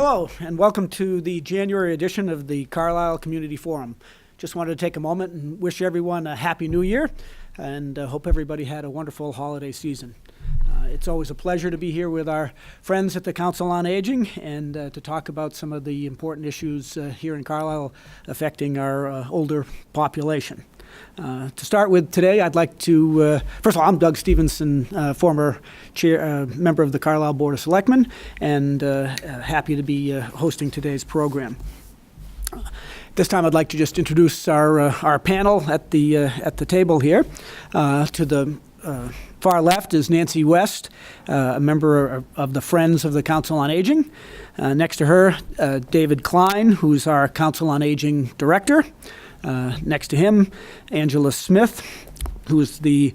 Hello, and welcome to the January edition of the Carlisle Community Forum. Just wanted to take a moment and wish everyone a Happy New Year, and hope everybody had a wonderful holiday season. It's always a pleasure to be here with our friends at the Council on Aging and to talk about some of the important issues here in Carlisle affecting our older population. To start with today, I'd like to, first of all, I'm Doug Stevenson, former member of the Carlisle Board of Selectmen, and happy to be hosting today's program. This time I'd like to just introduce our panel at the table here. To the far left is Nancy West, a member of the Friends of the Council on Aging. Next to her, David Klein, who's our Council on Aging Director. Next to him, Angela Smith, who is the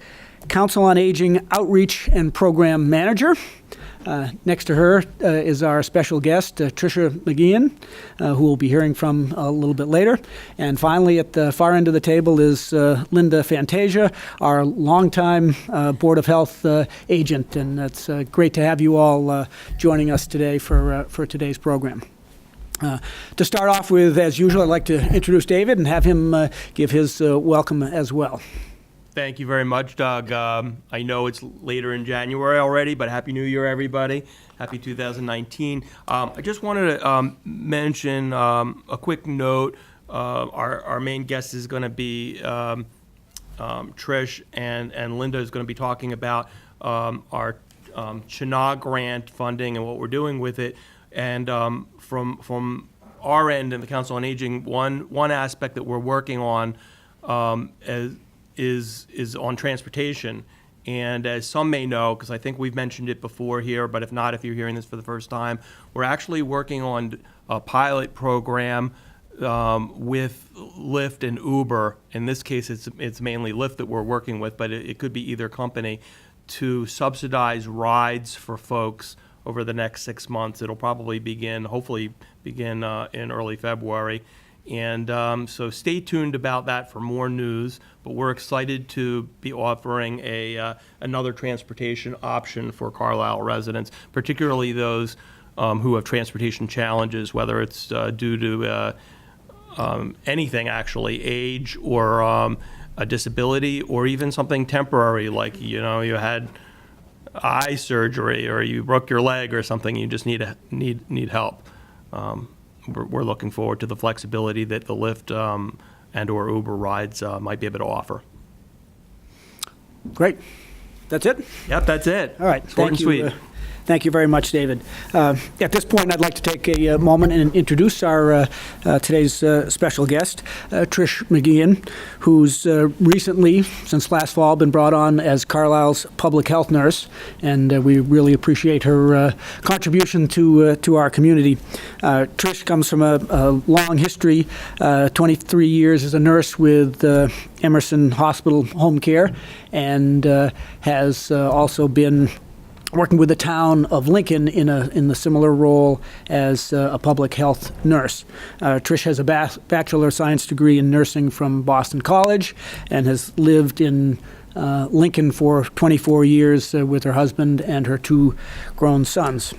Council on Aging Outreach and Program Manager. Next to her is our special guest, Tricia McGeehan, who we'll be hearing from a little bit later. And finally, at the far end of the table is Linda Fantasia, our longtime Board of Health agent. And it's great to have you all joining us today for today's program. To start off with, as usual, I'd like to introduce David and have him give his welcome as well. Thank you very much, Doug. I know it's later in January already, but Happy New Year, everybody. Happy 2019. I just wanted to mention a quick note. Our main guest is going to be Trish, and Linda is going to be talking about our Chinook grant funding and what we're doing with it. And from our end in the Council on Aging, one aspect that we're working on is on transportation. And as some may know, because I think we've mentioned it before here, but if not, if you're hearing this for the first time, we're actually working on a pilot program with Lyft and Uber. In this case, it's mainly Lyft that we're working with, but it could be either company, to subsidize rides for folks over the next 6 months. It'll probably hopefully begin in early February. And so stay tuned about that for more news, but we're excited to be offering another transportation option for Carlisle residents, particularly those who have transportation challenges, whether it's due to anything actually, age or a disability, or even something temporary, like you had eye surgery or you broke your leg or something, you just need help. We're looking forward to the flexibility that the Lyft and or Uber rides might be able to offer. Great. That's it? Yep, that's it. All right. Short and sweet. Thank you very much, David. At this point, I'd like to take a moment and introduce our today's special guest, Trish McGeehan, who's recently, since last fall, been brought on as Carlisle's public health nurse, and we really appreciate her contribution to our community. Trish comes from a long history, 23 years as a nurse with Emerson Hospital Home Care, and has also been working with the town of Lincoln in the similar role as a public health nurse. Trish has a Bachelor of Science degree in nursing from Boston College and has lived in Lincoln for 24 years with her husband and her 2 grown sons.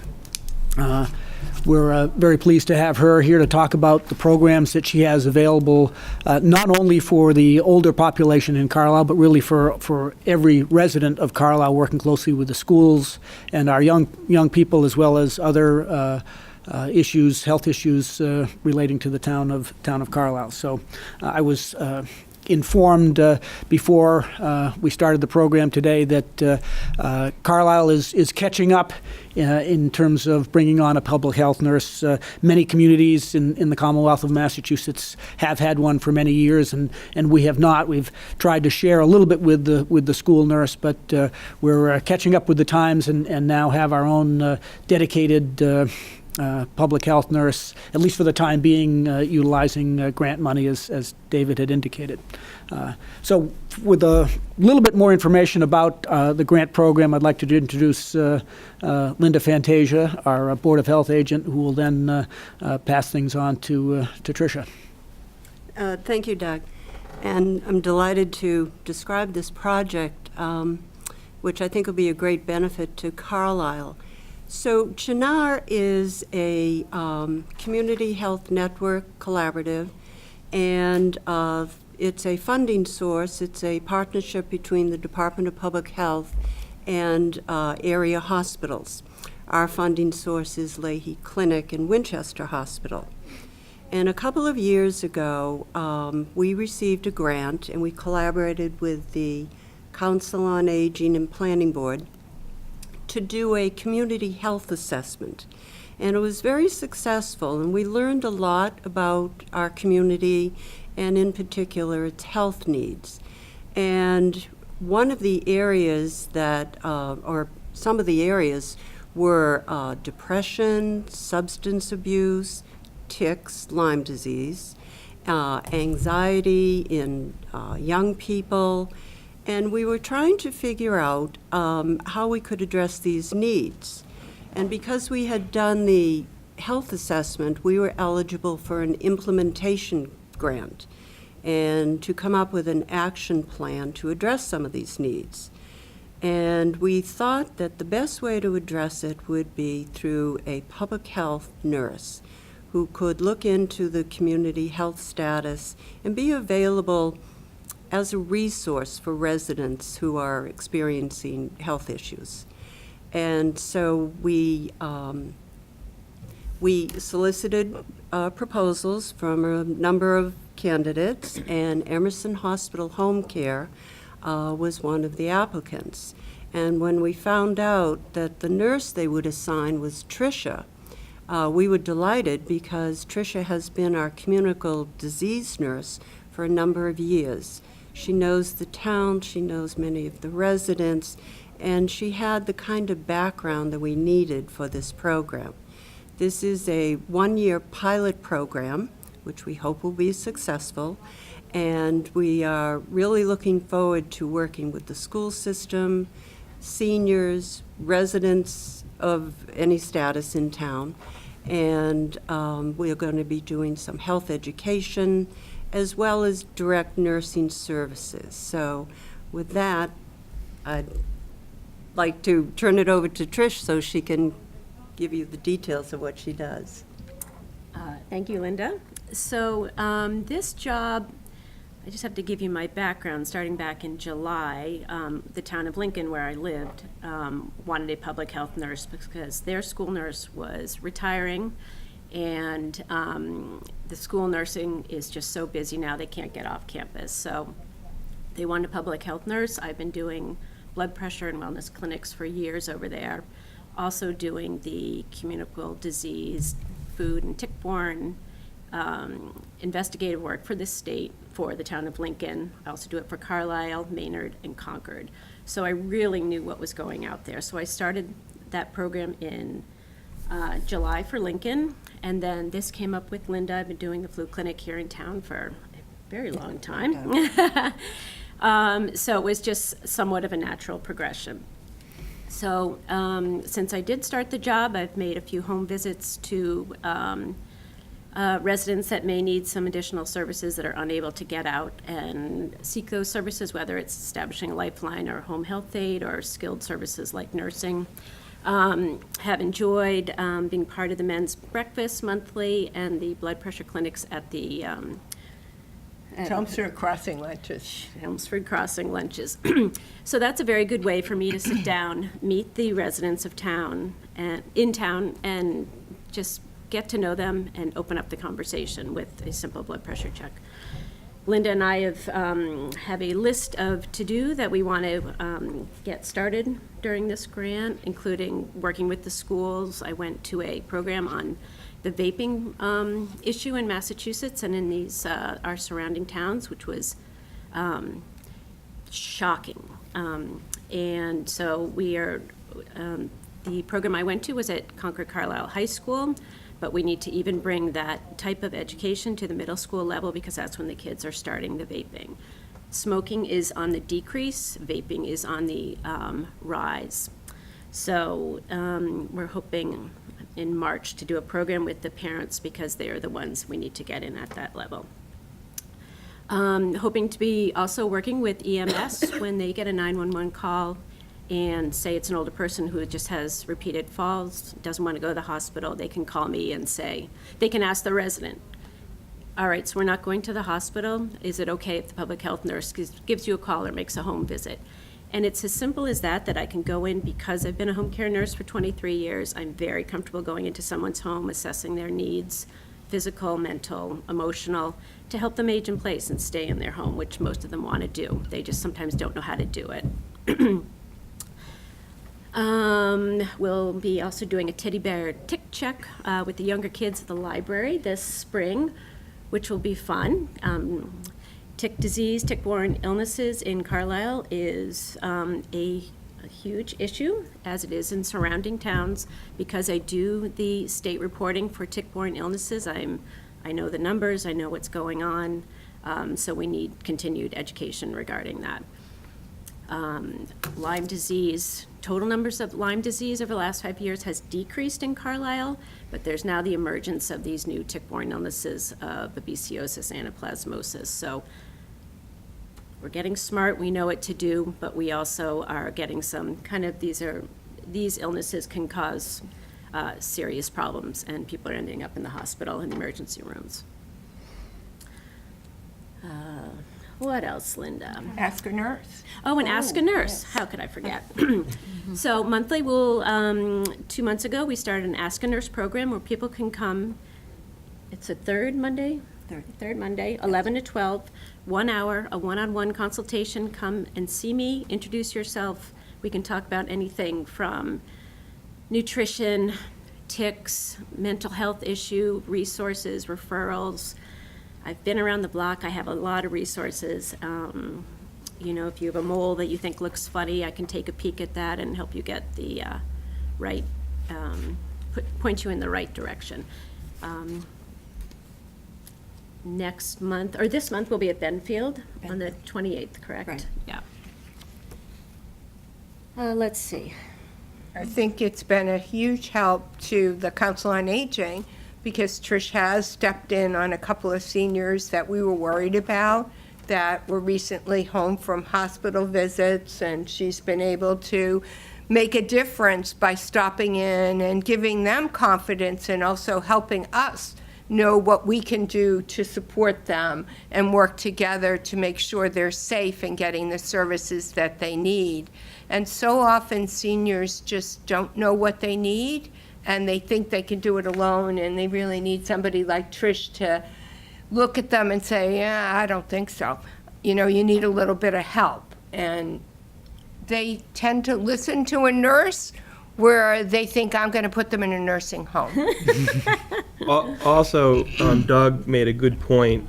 We're very pleased to have her here to talk about the programs that she has available, not only for the older population in Carlisle, but really for every resident of Carlisle, working closely with the schools and our young people, as well as other health issues relating to the town of Carlisle. So I was informed before we started the program today that Carlisle is catching up in terms of bringing on a public health nurse. Many communities in the Commonwealth of Massachusetts have had one for many years, and we have not. We've tried to share a little bit with the school nurse, but we're catching up with the times and now have our own dedicated public health nurse, at least for the time being, utilizing grant money, as David had indicated. So with a little bit more information about the grant program, I'd like to introduce Linda Fantasia, our Board of Health agent, who will then pass things on to Tricia. Thank you, Doug. And I'm delighted to describe this project, which I think will be a great benefit to Carlisle. So Chinar is a community health network collaborative, and it's a funding source. It's a partnership between the Department of Public Health and area hospitals. Our funding source is Leahy Clinic and Winchester Hospital. And a couple of years ago, we received a grant, and we collaborated with the Council on Aging and Planning Board to do a community health assessment. And it was very successful, and we learned a lot about our community, and in particular, its health needs. And one of the areas that, or some of the areas, were depression, substance abuse, tics, Lyme disease, anxiety in young people, and we were trying to figure out how we could address these needs. And because we had done the health assessment, we were eligible for an implementation grant and to come up with an action plan to address some of these needs. And we thought that the best way to address it would be through a public health nurse who could look into the community health status and be available as a resource for residents who are experiencing health issues. And so we solicited proposals from a number of candidates, and Emerson Hospital Home Care was one of the applicants. And when we found out that the nurse they would assign was Tricia, we were delighted because Tricia has been our communicable disease nurse for a number of years. She knows the town, she knows many of the residents, and she had the kind of background that we needed for this program. This is a one-year pilot program, which we hope will be successful, and we are really looking forward to working with the school system, seniors, residents of any status in town, and we are going to be doing some health education as well as direct nursing services. So with that, I'd like to turn it over to Trish so she can give you the details of what she does. Thank you, Linda. So this job, I just have to give you my background. Starting back in July, the town of Lincoln, where I lived, wanted a public health nurse because their school nurse was retiring, and the school nursing is just so busy now they can't get off campus. So they wanted a public health nurse. I've been doing blood pressure and wellness clinics for years over there, also doing the communicable disease, food and tick-borne investigative work for the state, for the town of Lincoln. I also do it for Carlisle, Maynard, and Concord. So I really knew what was going out there. So I started that program in July for Lincoln, and then this came up with Linda. I've been doing the flu clinic here in town for a very long time. So it was just somewhat of a natural progression. So since I did start the job, I've made a few home visits to residents that may need some additional services that are unable to get out and seek those services, whether it's establishing a lifeline or home health aid or skilled services like nursing. Have enjoyed being part of the men's breakfast monthly and the blood pressure clinics at the Chelmsford Crossing lunches. Chelmsford Crossing lunches. So that's a very good way for me to sit down, meet the residents of town and in town, and just get to know them and open up the conversation with a simple blood pressure check. Linda and I have a list of to-do that we want to get started during this grant, including working with the schools. I went to a program on the vaping issue in Massachusetts and in these our surrounding towns, which was shocking. And so we are, the program I went to was at Concord Carlisle High School, but we need to even bring that type of education to the middle school level because that's when the kids are starting the vaping. Smoking is on the decrease, vaping is on the rise. So we're hoping in March to do a program with the parents because they are the ones we need to get in at that level. Hoping to be also working with EMS when they get a 911 call and say it's an older person who just has repeated falls, doesn't want to go to the hospital, they can call me and say, they can ask the resident, all right, so we're not going to the hospital. Is it okay if the public health nurse gives you a call or makes a home visit? And it's as simple as that I can go in because I've been a home care nurse for 23 years. I'm very comfortable going into someone's home, assessing their needs, physical, mental, emotional, to help them age in place and stay in their home, which most of them want to do. They just sometimes don't know how to do it. We'll be also doing a teddy bear tick check with the younger kids at the library this spring, which will be fun. Tick disease, tick-borne illnesses in Carlisle is a huge issue, as it is in surrounding towns. Because I do the state reporting for tick-borne illnesses, I know the numbers, I know what's going on, so we need continued education regarding that. Lyme disease, total numbers of Lyme disease over the last 5 years has decreased in Carlisle, but there's now the emergence of these new tick-borne illnesses of babesiosis, anaplasmosis. So we're getting smart, we know what to do, but we also are getting some these illnesses can cause serious problems, and people are ending up in the hospital and emergency rooms. What else, Linda? Ask a nurse. Oh, and Ask a Nurse. How could I forget? So monthly, 2 months ago, we started an Ask a Nurse program where people can come. It's a third Monday, 11 to 12, 1 hour, a one-on-one consultation. Come and see me, introduce yourself. We can talk about anything from nutrition, ticks, mental health issue, resources, referrals. I've been around the block. I have a lot of resources. If you have a mole that you think looks funny, I can take a peek at that and help you get the right, point you in the right direction. Next month, or this month, we'll be at Benfield on the 28th, correct? Right. Yeah. Let's see. I think it's been a huge help to the Council on Aging because Trish has stepped in on a couple of seniors that we were worried about that were recently home from hospital visits, and she's been able to make a difference by stopping in and giving them confidence and also helping us know what we can do to support them and work together to make sure they're safe and getting the services that they need. And so often seniors just don't know what they need, and they think they can do it alone, and they really need somebody like Trish to look at them and say, yeah, I don't think so. You need a little bit of help. And they tend to listen to a nurse where they think I'm going to put them in a nursing home. Also, Doug made a good point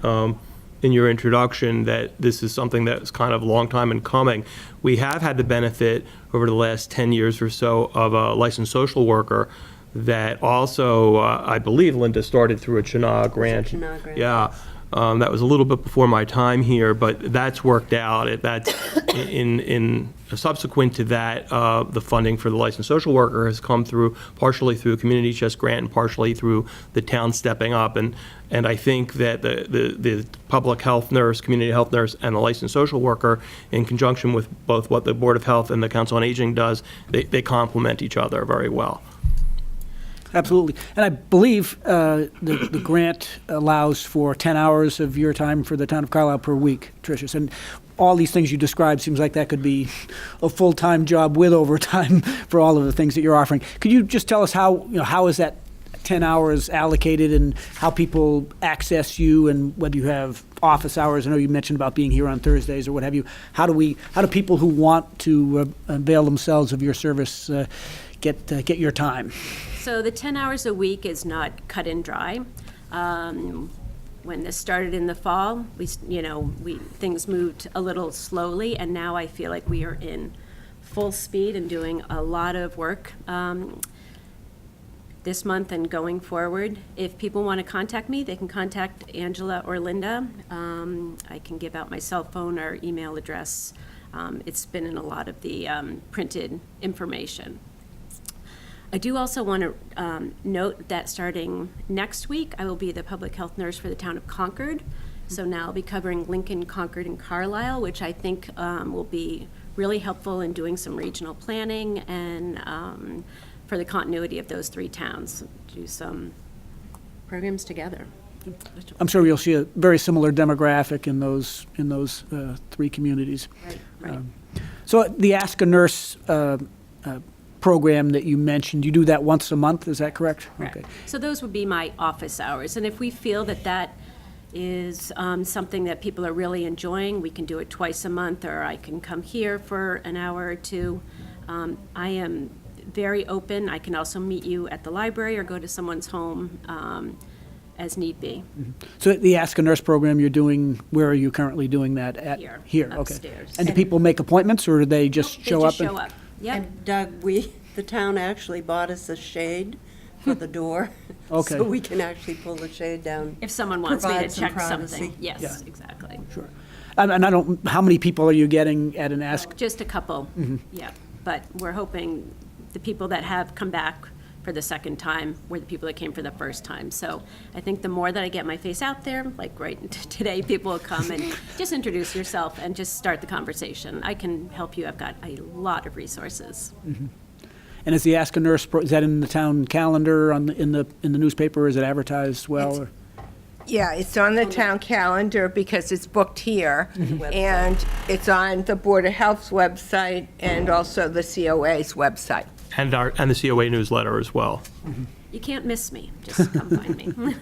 in your introduction that this is something that's kind of a long time in coming. We have had the benefit over the last 10 years or so of a licensed social worker that also, I believe, Linda, started through a Chenal grant. Chenal grant. Yeah. That was a little bit before my time here, but that's worked out. That's in subsequent to that, the funding for the licensed social worker has come through partially through a community chest grant and partially through the town stepping up. And I think that the public health nurse, community health nurse, and the licensed social worker, in conjunction with both what the Board of Health and the Council on Aging does, they complement each other very well. Absolutely. And I believe the grant allows for 10 hours of your time for the town of Carlisle per week, Tricia. And all these things you described seems like that could be a full-time job with overtime for all of the things that you're offering. Could you just tell us how is that 10 hours allocated and how people access you and whether you have office hours? I know you mentioned about being here on Thursdays or what have you. How do people who want to avail themselves of your service get your time? So the 10 hours a week is not cut and dry. When this started in the fall, things moved a little slowly, and now I feel like we are in full speed and doing a lot of work this month and going forward. If people want to contact me, they can contact Angela or Linda. I can give out my cell phone or email address. It's been in a lot of the printed information. I do also want to note that starting next week, I will be the public health nurse for the town of Concord. So now I'll be covering Lincoln, Concord, and Carlisle, which I think will be really helpful in doing some regional planning and for the continuity of those three towns, do some programs together. I'm sure you'll see a very similar demographic in those three communities. Right. So the Ask a Nurse program that you mentioned, you do that once a month, is that correct? Correct. Okay. So those would be my office hours. And if we feel that that is something that people are really enjoying, we can do it twice a month, or I can come here for an hour or two. I am very open. I can also meet you at the library or go to someone's home as need be. So the Ask a Nurse program you're doing, where are you currently doing that at? Here, Okay. upstairs. And do people make appointments, or do they just They show just up? show up. Yep. And Doug, the town actually bought us a shade for the door. Okay. So we can actually pull the shade down. If someone wants me to Provide some check privacy. something. Yes, Yeah. exactly. Sure. And I don't, how many people are you getting at an Ask? Just a couple, yeah. But we're hoping the people that have come back for the second time were the people that came for the first time. So I think the more that I get my face out there, like right today, people will come and just introduce yourself and just start the conversation. I can help you. I've got a lot of resources. And is the Ask a Nurse, is that in the town calendar, in the newspaper, is it advertised well? or- Yeah, it's on the town calendar because it's booked here, and it's on the Board of Health's website and also the COA's website. And the COA newsletter as well. You can't miss me. Just come find me.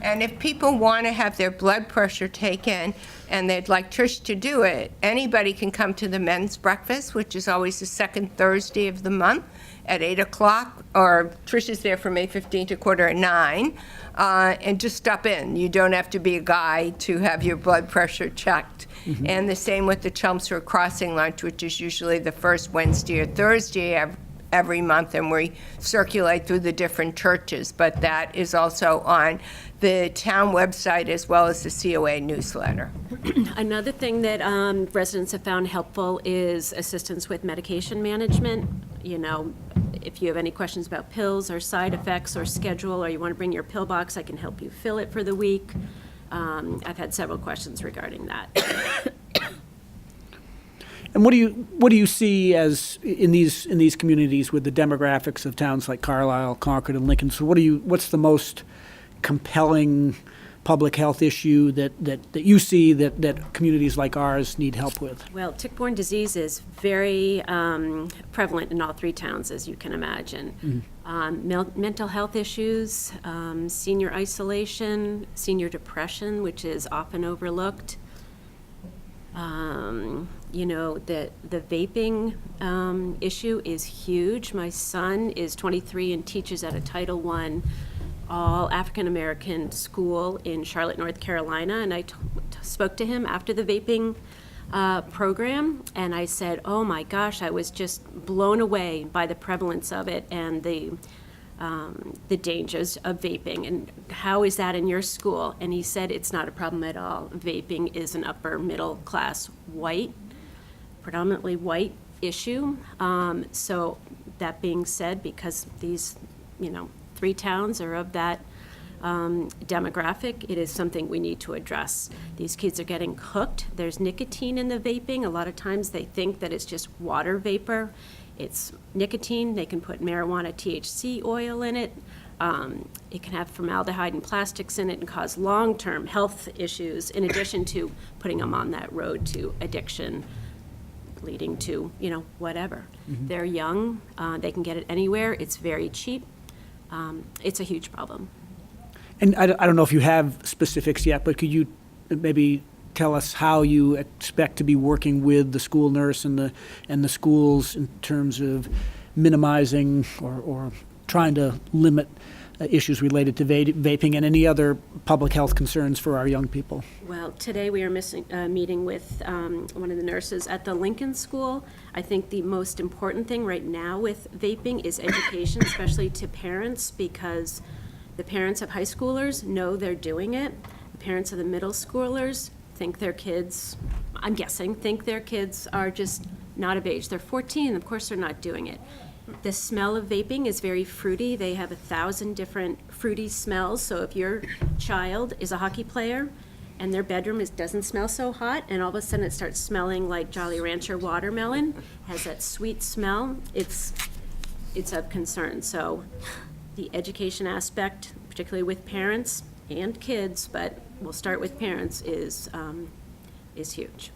And if people want to have their blood pressure taken and they'd like Trish to do it, anybody can come to the men's breakfast, which is always the second Thursday of the month at 8 o'clock, or Trish is there from 8:15 to 8:45, and just stop in. You don't have to be a guy to have your blood pressure checked. And the same with the Chelmsford Crossing lunch, which is usually the first Wednesday or Thursday every month, and we circulate through the different churches. But that is also on the town website as well as the COA newsletter. Another thing that residents have found helpful is assistance with medication management. You know, if you have any questions about pills or side effects or schedule, or you want to bring your pill box, I can help you fill it for the week. I've had several questions regarding that. And what do you see as in these communities with the demographics of towns like Carlisle, Concord, and Lincoln? So what's the most compelling public health issue that you see that communities like ours need help with? Well, tick-borne disease is very prevalent in all three towns, as you can imagine. Mental health issues, senior isolation, senior depression, which is often overlooked. You know, the vaping issue is huge. My son is 23 and teaches at a Title I all African-American school in Charlotte, North Carolina, and I spoke to him after the vaping program, and I said, oh my gosh, I was just blown away by the prevalence of it and the dangers of vaping, and how is that in your school? And he said, it's not a problem at all. Vaping is an upper middle class predominantly white issue. So that being said, because these, three towns are of that demographic, it is something we need to address. These kids are getting hooked. There's nicotine in the vaping. A lot of times they think that it's just water vapor. It's nicotine. They can put marijuana THC oil in it. It can have formaldehyde and plastics in it and cause long-term health issues, in addition to putting them on that road to addiction, leading to, whatever. They're young. They can get it anywhere. It's very cheap. It's a huge problem. And I don't know if you have specifics yet, but could you maybe tell us how you expect to be working with the school nurse and the schools in terms of minimizing or trying to limit issues related to vaping and any other public health concerns for our young people? Well, today we are meeting with one of the nurses at the Lincoln School. I think the most important thing right now with vaping is education, especially to parents, because the parents of high schoolers know they're doing it. The parents of the middle schoolers think their kids, I'm guessing, think their kids are just not of age. They're 14, of course they're not doing it. The smell of vaping is very fruity. They have 1,000 different fruity smells. So if your child is a hockey player and their bedroom doesn't smell so hot, and all of a sudden it starts smelling like Jolly Rancher watermelon, has that sweet smell, it's of concern. So the education aspect, particularly with parents and kids, but we'll start with parents, is huge.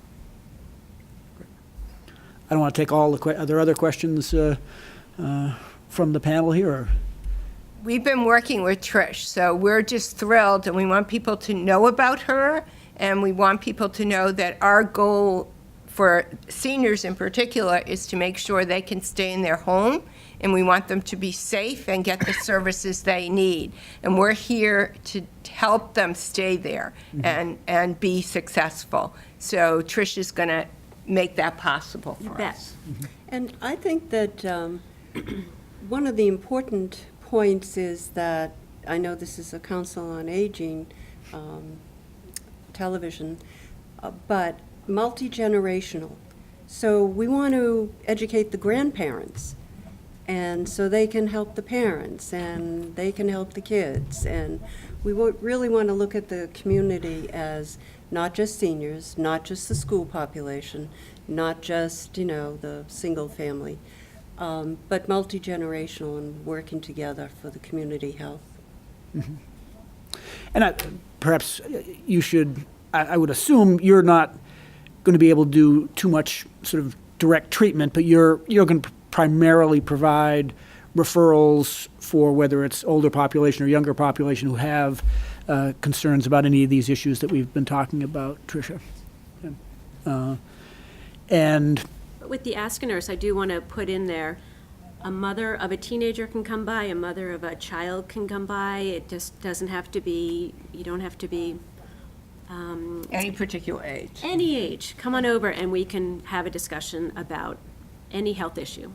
I don't want to take all are there other questions from the panel here? Or? We've been working with Trish, so we're just thrilled, and we want people to know about her, and we want people to know that our goal for seniors in particular is to make sure they can stay in their home, and we want them to be safe and get the services they need. And we're here to help them stay there and be successful. So Trish is going to make that possible for bet. us. And I think that one of the important points is that, I know this is a Council on Aging television, but multi-generational. So we want to educate the grandparents, and so they can help the parents, and they can help the kids. And we really want to look at the community as not just seniors, not just the school population, not just, the single family, but multi-generational and working together for the community health. And perhaps you should, I would assume you're not going to be able to do too much sort of direct treatment, but you're going to primarily provide referrals for whether it's older population or younger population who have concerns about any of these issues that we've been talking about, Tricia. And But with the Ask a Nurse, I do want to put in there, a mother of a teenager can come by, a mother of a child can come by. It just doesn't have to be, you don't have to be Any particular age. any age. Come on over and we can have a discussion about any health issue.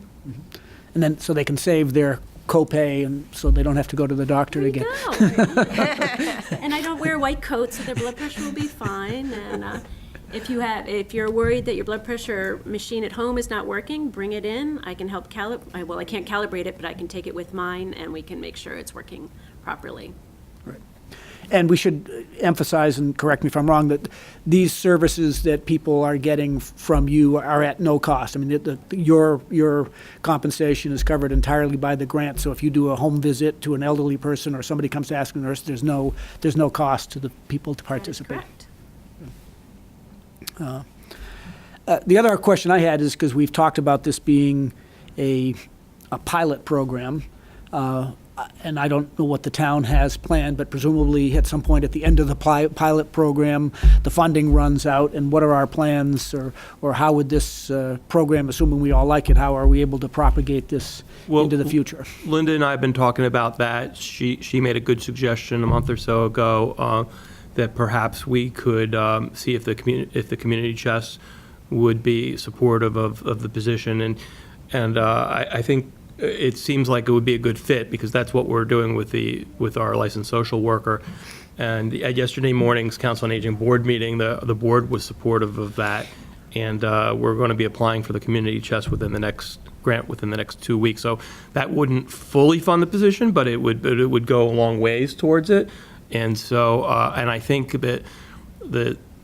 and then so they can save their copay, and so they don't have to go to the doctor There to you get. go. And I don't wear white coats, so their blood pressure will be fine. And if you're worried that your blood pressure machine at home is not working, bring it in. I can help calibrate. Well, I can't calibrate it, but I can take it with mine, and we can make sure it's working properly. And we should emphasize, and correct me if I'm wrong, that these services that people are getting from you are at no cost. I mean, your compensation is covered entirely by the grant. So if you do a home visit to an elderly person or somebody comes to ask a nurse, there's no cost to the people to That is participate. correct. The other question I had is because we've talked about this being a pilot program, and I don't know what the town has planned, but presumably at some point at the end of the pilot program, the funding runs out, and what are our plans, or how would this program, assuming we all like it, how are we able to propagate this into the future? Linda and I have been talking about that. She made a good suggestion a month or so ago that perhaps we could see if the community chest would be supportive of the position, and I think it seems like it would be a good fit because that's what we're doing with our licensed social worker. And at yesterday morning's Council on Aging board meeting, the board was supportive of that, and we're going to be applying for the community chest within the next 2 weeks. So that wouldn't fully fund the position, but it would go a long ways towards it. And so, and I think that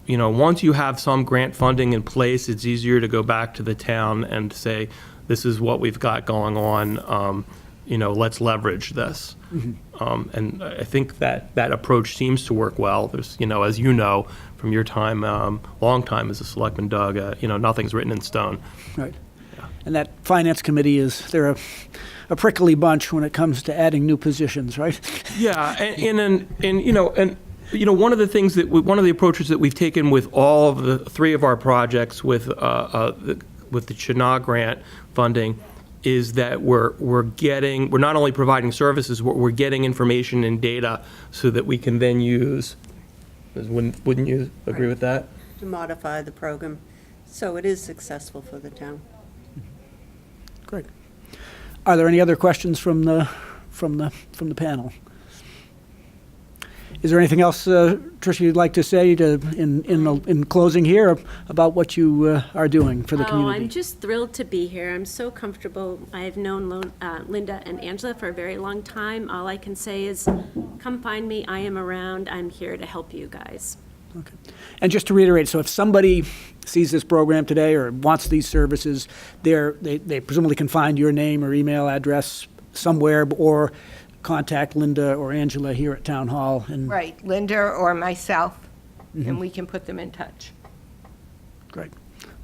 once you have some grant funding in place, it's easier to go back to the town and say, this is what we've got going on, let's leverage this. And I think that approach seems to work well. There's, as you know, from your time, long time as a selectman, Doug, nothing's written in stone. Right. And that finance committee they're a prickly bunch when it comes to adding new positions, right? Yeah, and one of the things one of the approaches that we've taken with all of the three of our projects with the Chennault grant funding is that we're not only providing services, we're getting information and data so that we can then use. Wouldn't you agree with that? To modify the program, so it is successful for the town. Great. Are there any other questions from the panel? Is there anything else, Tricia, you'd like to say in closing here about what you are doing for the community? I'm just thrilled to be here. I'm so comfortable. I've known Linda and Angela for a very long time. All I can say is, come find me. I am around. I'm here to help you guys. Okay. And just to reiterate, so if somebody sees this program today or wants these services, they presumably can find your name or email address somewhere, or contact Linda or Angela here at Town Hall. And Right, Linda or myself, and we can put them in touch. Great.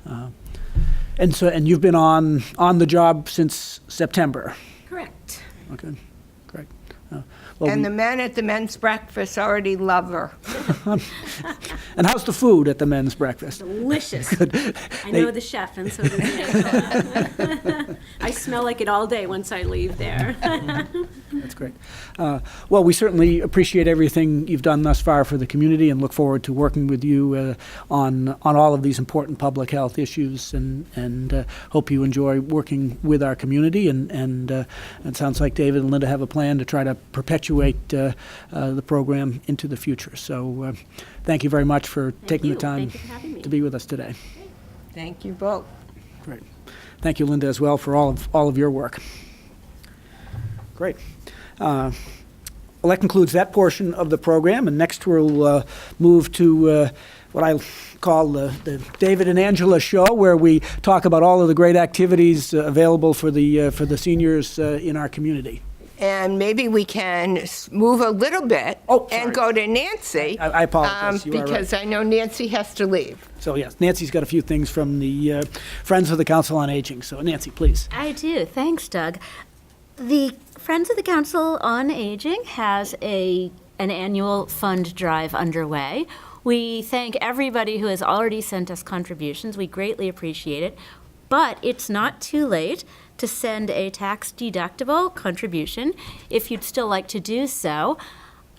And you've been on the job since September. Correct. Okay, great. And the men at the men's breakfast already love her. And how's the food at the men's breakfast? Delicious. I know the chef, and so does Angela. I smell like it all day once I leave there. That's great. Well, we certainly appreciate everything you've done thus far for the community and look forward to working with you on all of these important public health issues, and hope you enjoy working with our community. And it sounds like David and Linda have a plan to try to perpetuate the program into the future. So thank you very much for taking the time Thank you for having me. to be with us today. Thank you both. Great. Thank you, Linda, as well, for all of your work. Great. Well, that concludes that portion of the program, and next we'll move to what I call the David and Angela Show, where we talk about all of the great activities available for the seniors in our community. And maybe we can move a little bit Oh, and sorry. go to Nancy. I apologize. You are right. Because I know Nancy has to leave. So, yes, Nancy's got a few things from the Friends of the Council on Aging. So, Nancy, please. I do. Thanks, Doug. The Friends of the Council on Aging has an annual fund drive underway. We thank everybody who has already sent us contributions. We greatly appreciate it. But it's not too late to send a tax-deductible contribution. If you'd still like to do so,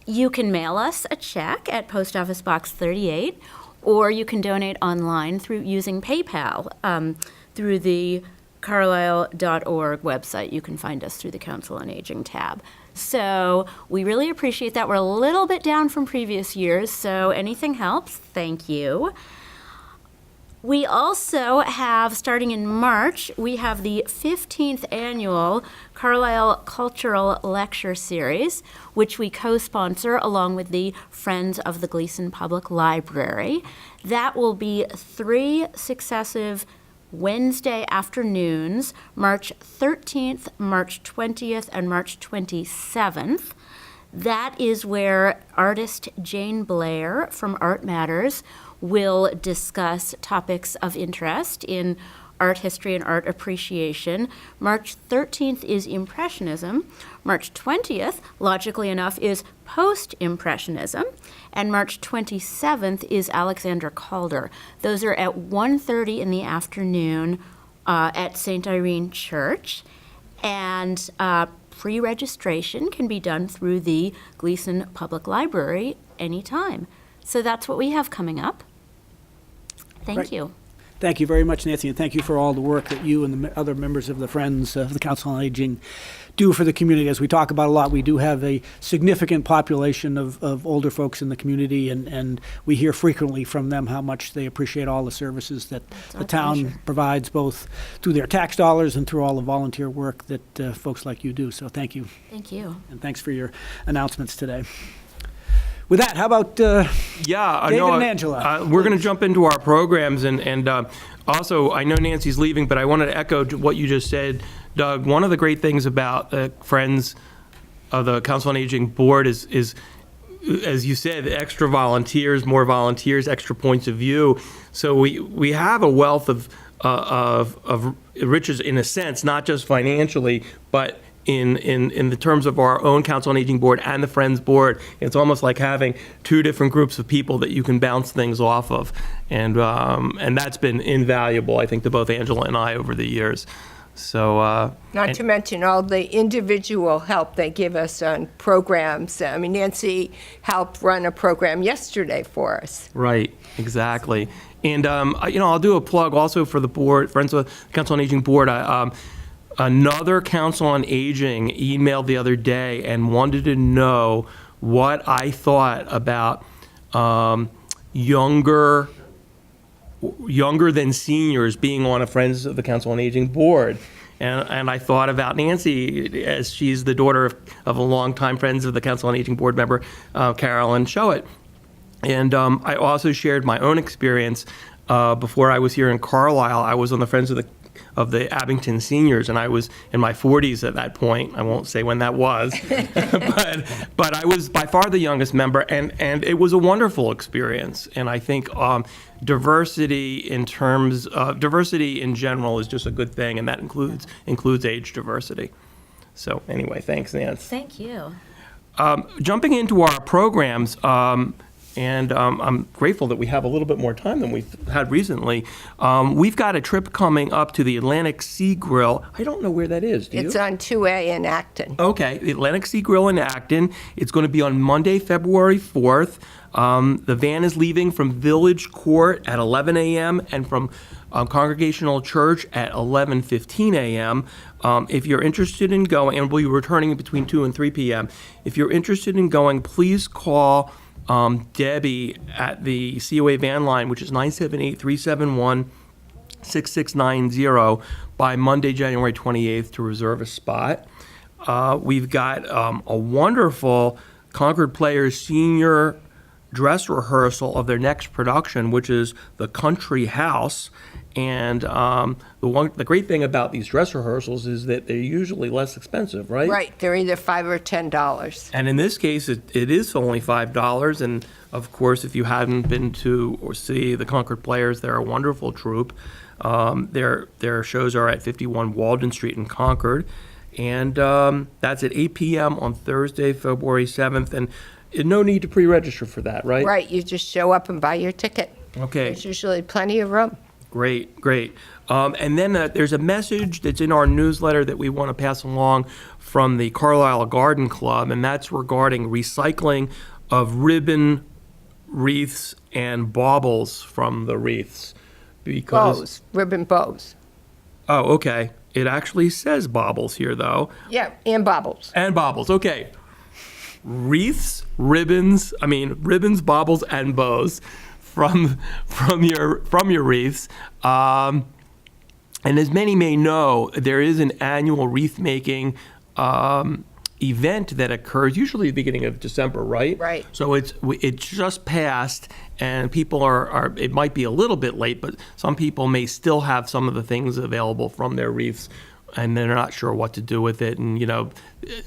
you can mail us a check at Post Office Box 38, or you can donate online through using PayPal through the Carlisle.org website. You can find us through the Council on Aging tab. So we really appreciate that. We're a little bit down from previous years, so anything helps. Thank you. We also have, starting in March, we have the 15th annual Carlisle Cultural Lecture Series, which we co-sponsor along with the Friends of the Gleason Public Library. That will be 3 successive Wednesday afternoons, March 13th, March 20th, and March 27th. That is where artist Jane Blair from Art Matters will discuss topics of interest in art history and art appreciation. March 13th is Impressionism. March 20th, logically enough, is Post-Impressionism. And March 27th is Alexander Calder. Those are at 1:30 in the afternoon at St. Irene Church. And pre-registration can be done through the Gleason Public Library anytime. So that's what we have coming up. Thank Right. you. Thank you very much, Nancy, and thank you for all the work that you and the other members of the Friends of the Council on Aging do for the community. As we talk about a lot, we do have a significant population of older folks in the community, and we hear frequently from them how much they appreciate all the services that the our town pleasure. provides, both through their tax dollars and through all the volunteer work that folks like you do. So thank you, Thank you. and thanks for your announcements today. With that, how about Yeah, I David know. and Angela, We're going to jump into our programs, and also, I know Nancy's leaving, but I wanted to echo what you just said, Doug. One of the great things about the Friends of the Council on Aging Board is, as you said, extra volunteers, more volunteers, extra points of view. So we have a wealth of riches in a sense, not just financially, but in the terms of our own Council on Aging Board and the Friends Board. It's almost like having 2 different groups of people that you can bounce things off of. And that's been invaluable, I think, to both Angela and I over the years. So, Not to mention all the individual help they give us on programs. I mean, Nancy helped run a program yesterday for us. right, exactly. And, I'll do a plug also for the board, Friends of the Council on Aging Board. Another Council on Aging emailed the other day and wanted to know what I thought about younger than seniors being on a Friends of the Council on Aging board. And I thought about Nancy, as she's the daughter of a longtime Friends of the Council on Aging board member, Carolyn Showett. And I also shared my own experience before I was here in Carlisle. I was on the Friends of the Abington Seniors, and I was in my 40s at that point. I won't say when that was, but I was by far the youngest member, and it was a wonderful experience. And I think diversity in terms of diversity in general is just a good thing, and that includes age diversity. So anyway, thanks, Nance. Thank you. Jumping into our programs, and I'm grateful that we have a little bit more time than we've had recently. We've got a trip coming up to the Atlantic Sea Grill. I don't know where that is, do you? It's on 2A in Acton. Okay, the Atlantic Sea Grill in Acton. It's going to be on Monday, February 4th. The van is leaving from Village Court at 11 a.m. and from Congregational Church at 11:15 a.m. If you're interested in going, and we'll be returning between 2 and 3 p.m. If you're interested in going, please call Debbie at the COA van line, which is 978-371-6690 by Monday, January 28th to reserve a spot. We've got a wonderful Concord Players senior dress rehearsal of their next production, which is The Country House. And the great thing about these dress rehearsals is that they're usually less expensive, right? Right, they're either $5 or $10. And in this case, it is only $5. And of course, if you hadn't been to or see the Concord Players, they're a wonderful troupe. Their shows are at 51 Walden Street in Concord. And that's at 8 p.m. on Thursday, February 7th. And no need to pre-register for that, right? Right, you just show up and buy your ticket. Okay. There's usually plenty of room. Great. And then there's a message that's in our newsletter that we want to pass along from the Carlisle Garden Club, and that's regarding recycling of ribbon wreaths and baubles from the wreaths. Bows, ribbon bows. Oh, okay. It actually says baubles here, though. Yeah, and baubles. And baubles, okay. Ribbons, baubles, and bows from your wreaths. And as many may know, there is an annual wreath making event that occurs usually at the beginning of December, right? Right. So it's just passed, and people are it might be a little bit late, but some people may still have some of the things available from their wreaths, and they're not sure what to do with it. And,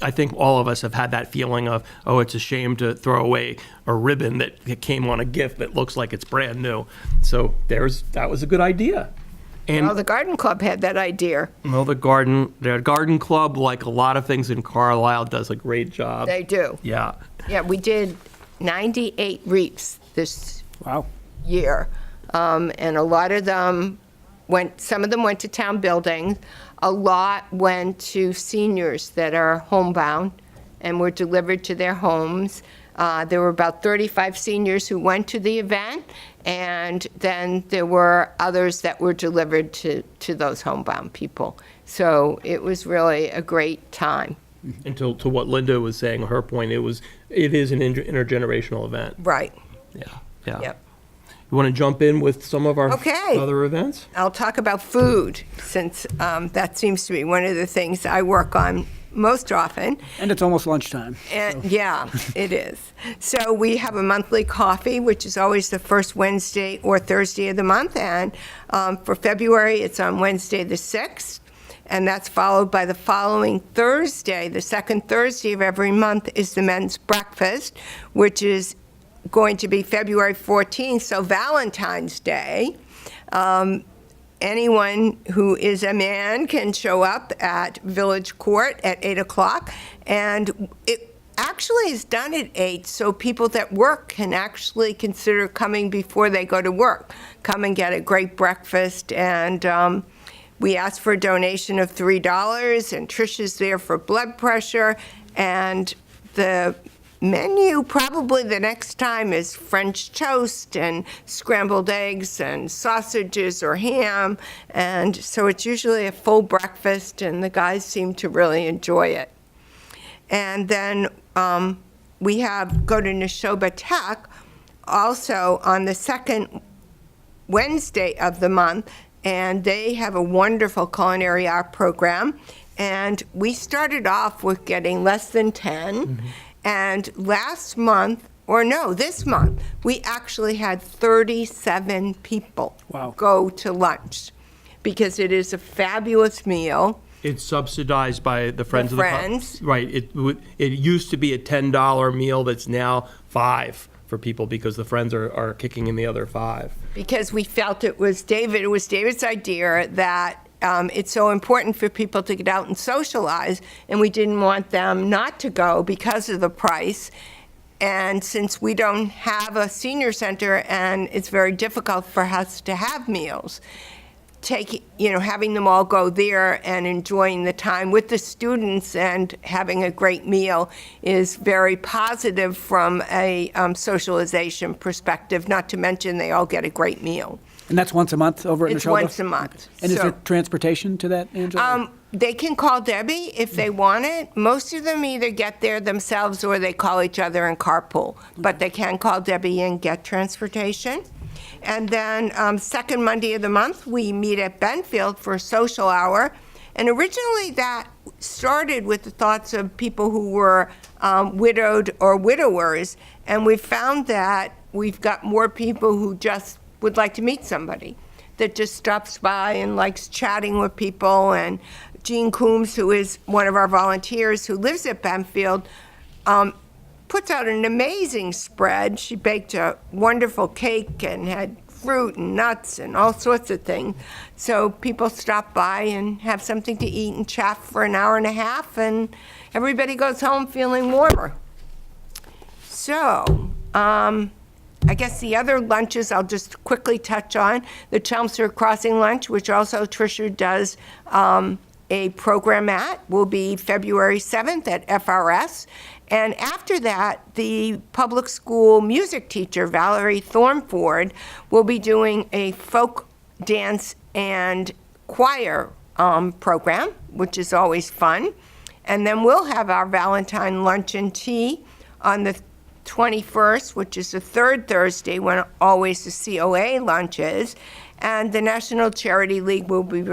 I think all of us have had that feeling of, oh, it's a shame to throw away a ribbon that came on a gift that looks like it's brand new. So that was a good idea. And Well, the garden club had that idea. well, the garden club, like a lot of things in Carlisle, does a great job. They do. Yeah. Yeah, we did 98 wreaths this Wow. year. And a lot of them some of them went to town buildings. A lot went to seniors that are homebound and were delivered to their homes. There were about 35 seniors who went to the event, and then there were others that were delivered to those homebound people. So it was really a great time. And to what Linda was saying, her point, it is an intergenerational event. Right. Yeah. Yep. You want to jump in with some of our Okay. other events? I'll talk about food, since that seems to be one of the things I work on most often. And it's almost lunchtime. And yeah, it is. So we have a monthly coffee, which is always the first Wednesday or Thursday of the month. And for February, it's on Wednesday the 6th. And that's followed by the following Thursday. The second Thursday of every month is the men's breakfast, which is going to be February 14th, so Valentine's Day. Anyone who is a man can show up at Village Court at 8 o'clock, and it actually is done at 8, so people that work can actually consider coming before they go to work. Come and get a great breakfast, and we ask for a donation of $3, and Trish is there for blood pressure, and the menu probably the next time is French toast and scrambled eggs and sausages or ham, and so it's usually a full breakfast, and the guys seem to really enjoy it. And then we go to Neshoba Tech also on the second Wednesday of the month, and they have a wonderful culinary art program, and we started off with getting less than 10. And last month, or no, this month, we actually had 37 people Wow. go to lunch because it is a fabulous meal. It's subsidized by the Friends The of the Friends. Right. It used to be a $10 meal that's now $5 for people because the Friends are kicking in the other $5. Because we felt it was David's idea that it's so important for people to get out and socialize, and we didn't want them not to go because of the price. And since we don't have a senior center and it's very difficult for us to have meals, having them all go there and enjoying the time with the students and having a great meal is very positive from a socialization perspective, not to mention they all get a great meal. And that's once a month over at It's Neshoba? once a month. And is So- there transportation to that, Angela? They can call Debbie if they want it. Most of them either get there themselves or they call each other and carpool. But they can call Debbie and get transportation. And then second Monday of the month, we meet at Benfield for a social hour. And originally that started with the thoughts of people who were widowed or widowers. And we found that we've got more people who just would like to meet somebody that just stops by and likes chatting with people. And Jean Coombs, who is one of our volunteers who lives at Benfield, puts out an amazing spread. She baked a wonderful cake and had fruit and nuts and all sorts of things. So people stop by and have something to eat and chat for an hour and a half, and everybody goes home feeling warmer. So, I guess the other lunches I'll just quickly touch on. The Chelmsford Crossing Lunch, which also Tricia does a program at, will be February 7th at FRS. And after that, the public school music teacher, Valerie Thornford, will be doing a folk dance and choir program, which is always fun. And then we'll have our Valentine lunch and tea on the 21st, which is the third Thursday when always the COA lunch is. And the National Charity League will be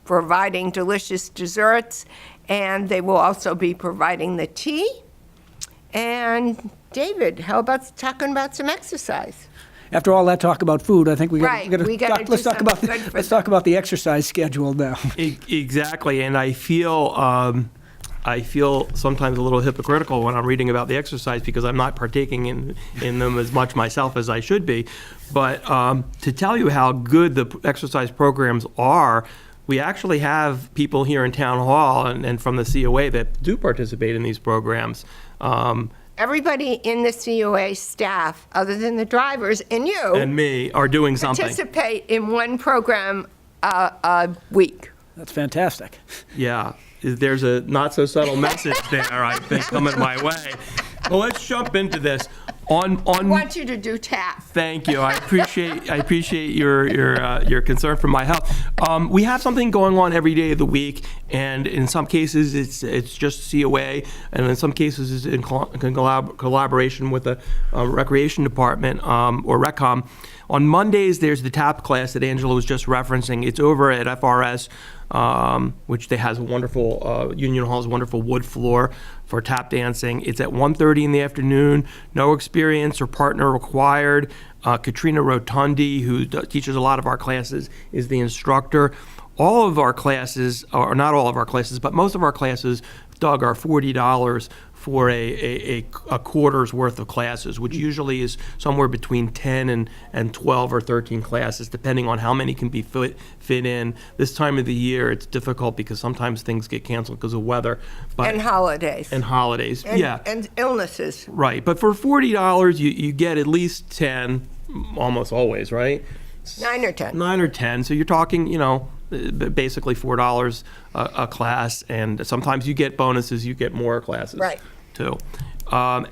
providing delicious desserts, and they will also be providing the tea. And David, how about talking about some exercise? After all that talk about food, I think we Right, we gotta do let's talk about something good for let's talk about the exercise schedule now. Exactly, and I feel sometimes a little hypocritical when I'm reading about the exercise because I'm not partaking in them as much myself as I should be. But to tell you how good the exercise programs are, we actually have people here in Town Hall and from the COA that do participate in these programs. Everybody in the COA staff, other than the drivers and you, And me are doing something. participate in one program a week. That's fantastic. Yeah, there's a not so subtle message there, I think, coming my way. Well, let's jump into this. I want you to do tap. Thank you. I appreciate your concern for my health. We have something going on every day of the week, and in some cases it's just COA, and in some cases it's in collaboration with the recreation department or RecCom. On Mondays, there's the tap class that Angela was just referencing. It's over at FRS, which they has a wonderful, Union Hall's wonderful wood floor for tap dancing. It's at 1:30 in the afternoon. No experience or partner required. Katrina Rotundi, who teaches a lot of our classes, is the instructor. All of our classes, or not all of our classes, but most of our classes, Doug, are $40 for a quarter's worth of classes, which usually is somewhere between 10 and 12 or 13 classes, depending on how many can be fit in. This time of the year, it's difficult because sometimes things get canceled because of weather. But And holidays. And holidays, And- yeah. And illnesses. Right, but for $40, you get at least 10, almost always, right? 9 or 10. 9 or 10, so you're talking, basically $4 a class, and sometimes you get bonuses, you get more classes. Right. Too. And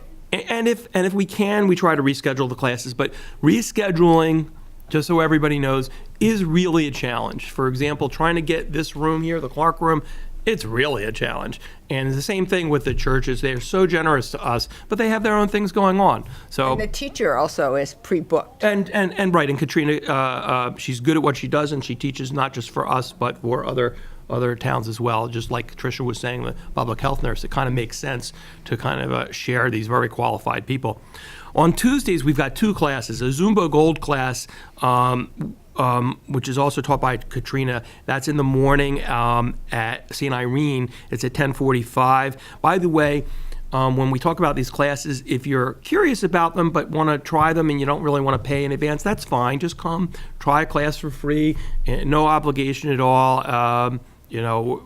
if we can, we try to reschedule the classes, but rescheduling, just so everybody knows, is really a challenge. For example, trying to get this room here, the Clark room, It's really a challenge. And it's the same thing with the churches. They're so generous to us, but they have their own things going on. So And the teacher also is pre-booked. and right, and Katrina, she's good at what she does, and she teaches not just for us, but for other towns as well. Just like Tricia was saying, the public health nurse, it kind of makes sense to kind of share these very qualified people. On Tuesdays, we've got 2 classes, a Zumba Gold class, which is also taught by Katrina. That's in the morning at St. Irene. It's at 10:45. By the way, when we talk about these classes, if you're curious about them but want to try them and you don't really want to pay in advance, that's fine. Just come, try a class for free, no obligation at all.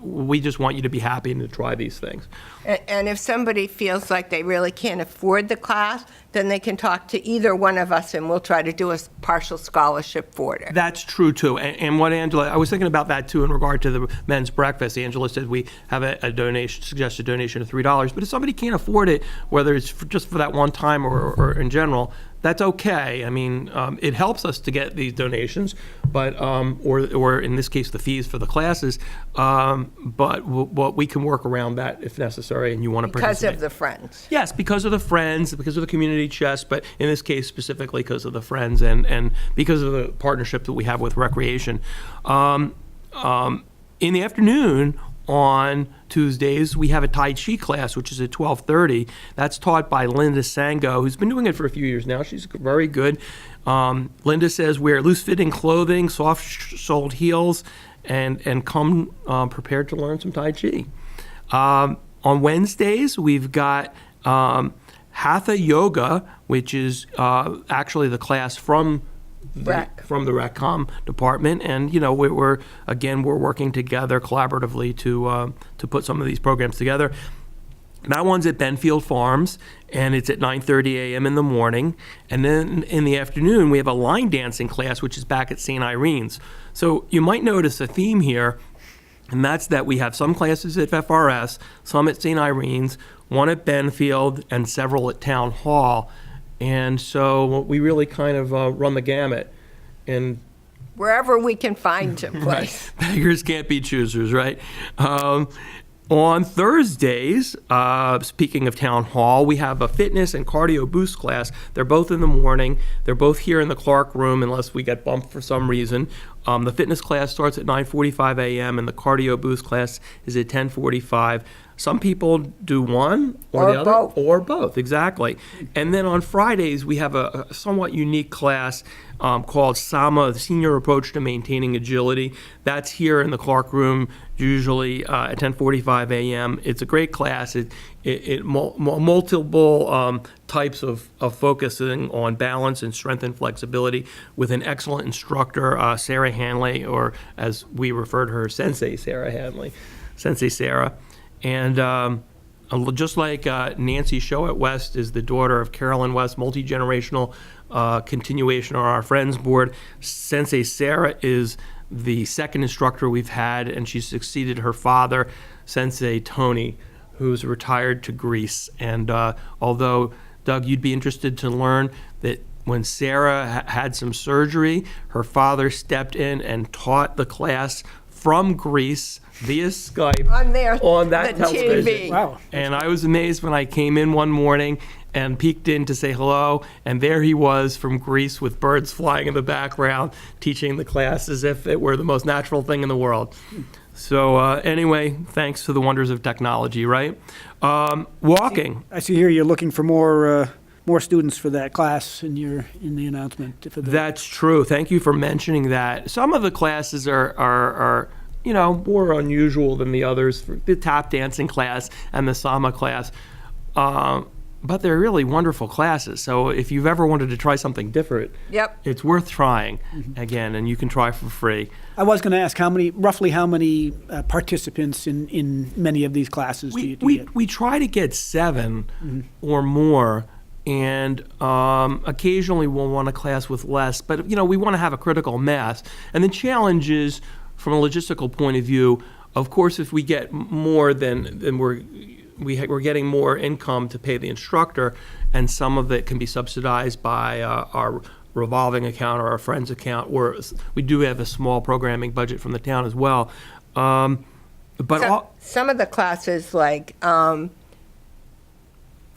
We just want you to be happy and to try these things. And if somebody feels like they really can't afford the class, then they can talk to either one of us and we'll try to do a partial scholarship for it. That's true, too. And what Angela, I was thinking about that, too, in regard to the men's breakfast. Angela said we have a donation, suggested donation of $3. But if somebody can't afford it, whether it's just for that one time or in general, that's okay. I mean, it helps us to get these donations, but or in this case, the fees for the classes. But we can work around that if necessary, and you want to Because participate. of the friends. Yes, because of the friends, because of the community chest, but in this case specifically because of the friends and because of the partnership that we have with Recreation. In the afternoon on Tuesdays, we have a Tai Chi class, which is at 12:30. That's taught by Linda Sango, who's been doing it for a few years now. She's very good. Linda says wear loose-fitting clothing, soft-soled heels, and come prepared to learn some Tai Chi. On Wednesdays, we've got Hatha Yoga, which is actually the class from the RecCom department, and we're working together collaboratively to put some of these programs together. That one's at Benfield Farms, and it's at 9:30 a.m. in the morning. And then in the afternoon, we have a line dancing class, which is back at St. Irene's. So you might notice a theme here, and that's that we have some classes at FRS, some at St. Irene's, one at Benfield, and several at Town Hall. And so we really kind of run the gamut. And Wherever we can find a place. beggars can't be choosers, right? On Thursdays, speaking of Town Hall, we have a fitness and cardio boost class. They're both in the morning. They're both here in the Clark room unless we get bumped for some reason. The fitness class starts at 9:45 a.m. and the cardio boost class is at 10:45. Some people do one or the other. Both. Or both, exactly. And then on Fridays, we have a somewhat unique class called SAMA, the Senior Approach to Maintaining Agility. That's here in the Clark room, usually at 10:45 a.m. It's a great class. Multiple types of focusing on balance and strength and flexibility with an excellent instructor, Sarah Hanley, or as we refer to her, Sensei Sarah Hanley, Sensei Sarah. And just like Nancy Show at West is the daughter of Carolyn West, multi-generational continuation on our Friends Board, Sensei Sarah is the second instructor we've had, and she succeeded her father, Sensei Tony, who's retired to Greece. And although, Doug, you'd be interested to learn that when Sarah had some surgery, her father stepped in and taught the class from Greece via Skype on that the television. TV. Wow. And I was amazed when I came in one morning and peeked in to say hello, and there he was from Greece with birds flying in the background, teaching the class as if it were the most natural thing in the world. So anyway, thanks to the wonders of technology, right? Walking. I see here you're looking for more students for that class in the announcement. For the- That's true. Thank you for mentioning that. Some of the classes are more unusual than the others, for the tap dancing class and the Sama class. But they're really wonderful classes. So if you've ever wanted to try something different, Yep. it's worth trying again, and you can try for free. I was going to ask roughly how many participants in many of these classes do you get? We try to get 7 or more, and occasionally we'll want a class with less. But we want to have a critical mass. And the challenge is, from a logistical point of view, of course, if we get more, then we're getting more income to pay the instructor, and some of it can be subsidized by our revolving account or our friends account, or we do have a small programming budget from the town as well. But Some of the classes, like,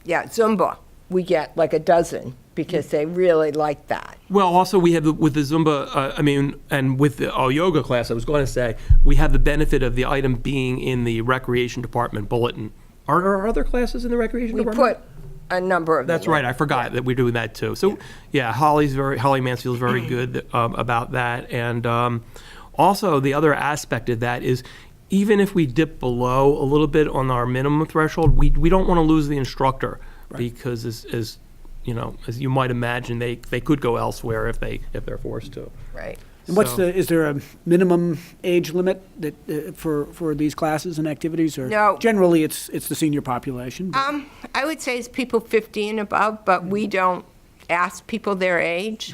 Zumba, we get like a dozen because they really like that. well, also we have with the Zumba, and with the yoga class, I was going to say, we have the benefit of the item being in the recreation department bulletin. Are there other classes in the recreation We department? put a number of them. That's right. I forgot that we're doing that too. So, Holly Mansfield's very good about that. And also, the other aspect of that is, even if we dip below a little bit on our minimum threshold, we don't want to lose the instructor because, as you might imagine, they could go elsewhere if they're forced to. Right. And is there a minimum age limit that, for these classes and activities? Or No. generally, it's the senior population? but- I would say it's people 50 and above, but we don't ask people their age.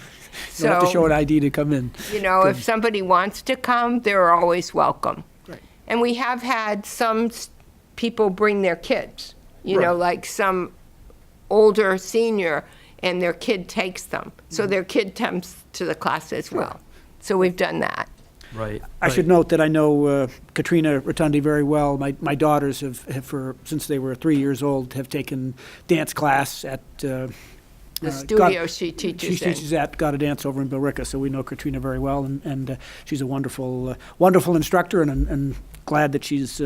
You don't have to show So, an ID to come in. if somebody wants to come, they're always welcome. Right. And we have had some people bring their kids, Right. like some older senior, and their kid takes them. So their kid comes to the class as well. So we've done that. Right. I should note that I know Katrina Rotundi very well. My daughters have since they were 3 years old, have taken dance class at The studio she teaches She in. teaches at Gotta Dance over in Billerica, so we know Katrina very well, and she's a wonderful instructor, and glad that she's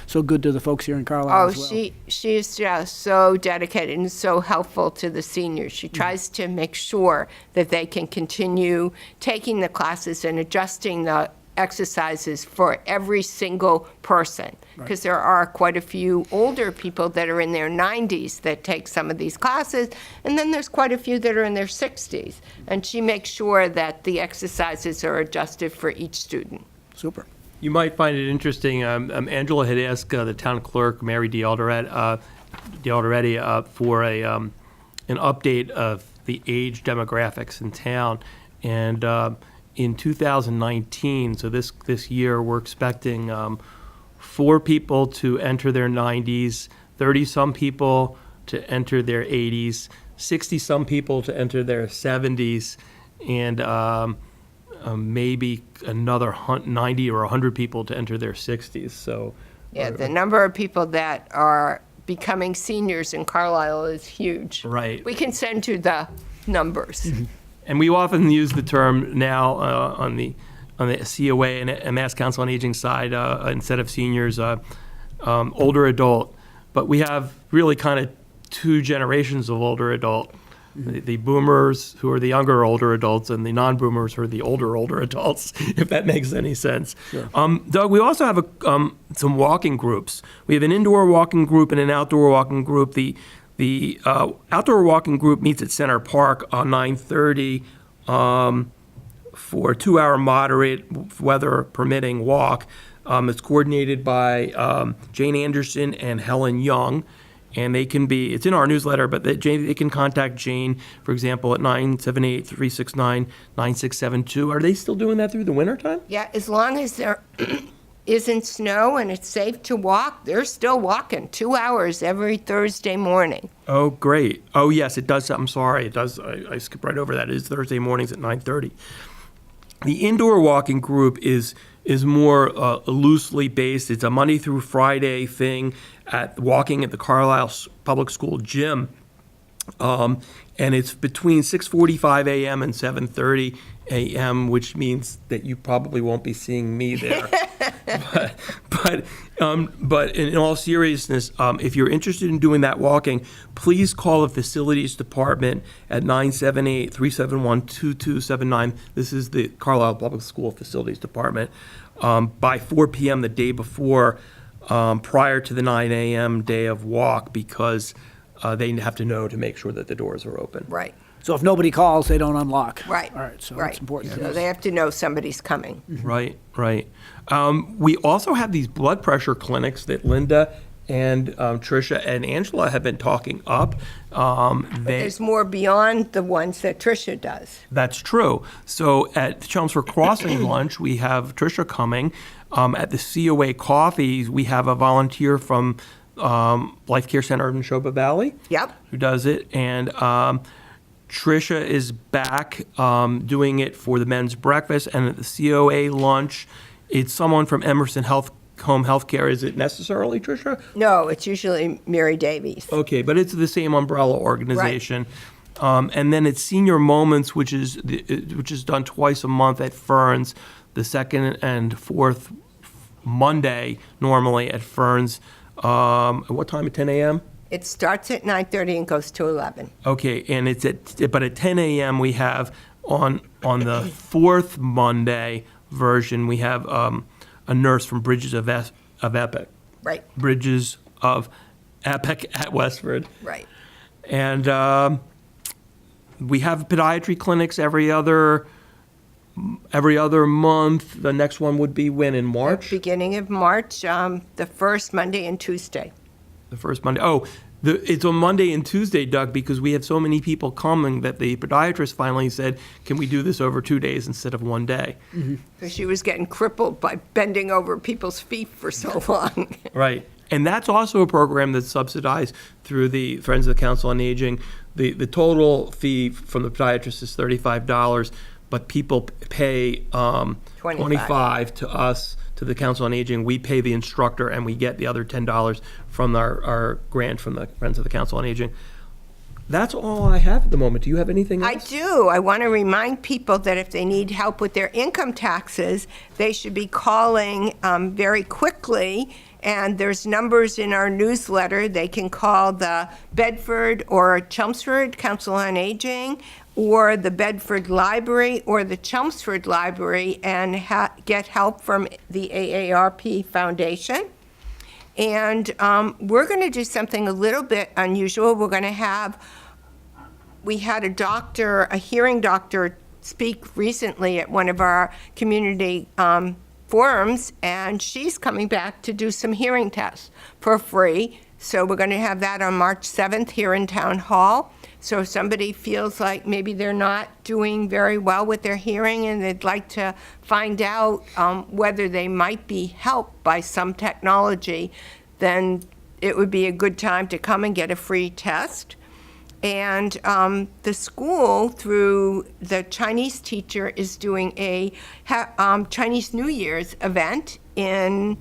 so good to the folks here in Carlisle Oh, as well. she is just so dedicated and so helpful to the seniors. She tries to make sure that they can continue taking the classes and adjusting the exercises for every single person. Because there are quite a few older people that are in their 90s that take some of these classes, and then there's quite a few that are in their 60s. And she makes sure that the exercises are adjusted for each student. Super. You might find it interesting. Angela had asked the town clerk, Mary DiAlderetti, for an update of the age demographics in town. And in 2019, so this year, we're expecting 4 people to enter their 90s, 30-some people to enter their 80s, 60-some people to enter their 70s, and maybe another 90 or 100 people to enter their 60s. So, Yeah, the number of people that are becoming seniors in Carlisle is huge. Right. We can send you the numbers. and we often use the term now on the COA and Mass Council on Aging side, instead of seniors, older adult. But we have really kind of 2 generations of older adult. The boomers, who are the younger older adults, and the non-boomers, who are the older adults, if that makes any sense. Sure. Doug, we also have some walking groups. We have an indoor walking group and an outdoor walking group. The outdoor walking group meets at Center Park on 9:30 for a 2-hour moderate, weather permitting walk. It's coordinated by Jane Anderson and Helen Young. And it's in our newsletter, but they can contact Jane, for example, at 978-369-9672. Are they still doing that through the wintertime? Yeah, as long as there isn't snow and it's safe to walk, they're still walking 2 hours every Thursday morning. Oh, great. Oh, yes, it does. I'm sorry. It does. I skipped right over that. It is Thursday mornings at 9:30. The indoor walking group is more loosely based. It's a Monday through Friday thing walking at the Carlisle Public School gym. And it's between 6:45 a.m. and 7:30 a.m., which means that you probably won't be seeing me there. But in all seriousness, if you're interested in doing that walking, please call the facilities department at 978-371-2279. This is the Carlisle Public School Facilities Department. By 4 p.m. the day before, prior to the 9 a.m. day of walk, because they have to know to make sure that the doors are open. Right, So if nobody calls, they don't unlock. right. All right, so right. it's important. So they have to know somebody's coming. Right, right. We also have these blood pressure clinics that Linda and Tricia and Angela have been talking up. There's more beyond the ones that Tricia does. That's true. So at the Chelmsford Crossing lunch, we have Tricia coming. At the COA coffees, we have a volunteer from Life Care Center in Neshoba Valley. Yep. Who does it. And Tricia is back doing it for the men's breakfast. And at the COA lunch, it's someone from Emerson Health home health care. Is it necessarily, Tricia? No, it's usually Mary Davies. Okay, but it's the same umbrella organization. And then it's Senior Moments, which is done twice a month at Ferns, the second and fourth Monday normally at Ferns. At what time? At 10 a.m.? It starts at 9:30 and goes to 11. Okay, and it's at 10 a.m. we have on the fourth Monday version we have a nurse from Bridges of Epic. Right, Bridges of Epic at Westford. right. And we have podiatry clinics every other month. The next one would be when, in March? Beginning of March, the first Monday and Tuesday. The first Monday. Oh, it's on Monday and Tuesday, Doug, because we have so many people coming that the podiatrist finally said, can we do this over 2 days instead of 1 day? So she was getting crippled by bending over people's feet for so long. Right. And that's also a program that's subsidized through the Friends of the Council on Aging. The total fee from the podiatrist is $35, but people pay $25 to us, to the Council on Aging. We pay the instructor, and we get the other $10 from our grant from the Friends of the Council on Aging. That's all I have at the moment. Do you have anything else? I do. I want to remind people that if they need help with their income taxes, they should be calling very quickly. And there's numbers in our newsletter. They can call the Bedford or Chelmsford Council on Aging, or the Bedford Library or the Chelmsford Library, and get help from the AARP Foundation. And we're going to do something a little bit unusual. We had a hearing doctor, speak recently at one of our community forums, and she's coming back to do some hearing tests for free. So we're going to have that on March 7th here in Town Hall. So if somebody feels like maybe they're not doing very well with their hearing and they'd like to find out whether they might be helped by some technology, then it would be a good time to come and get a free test. And the school, through the Chinese teacher, is doing a Chinese New Year's event in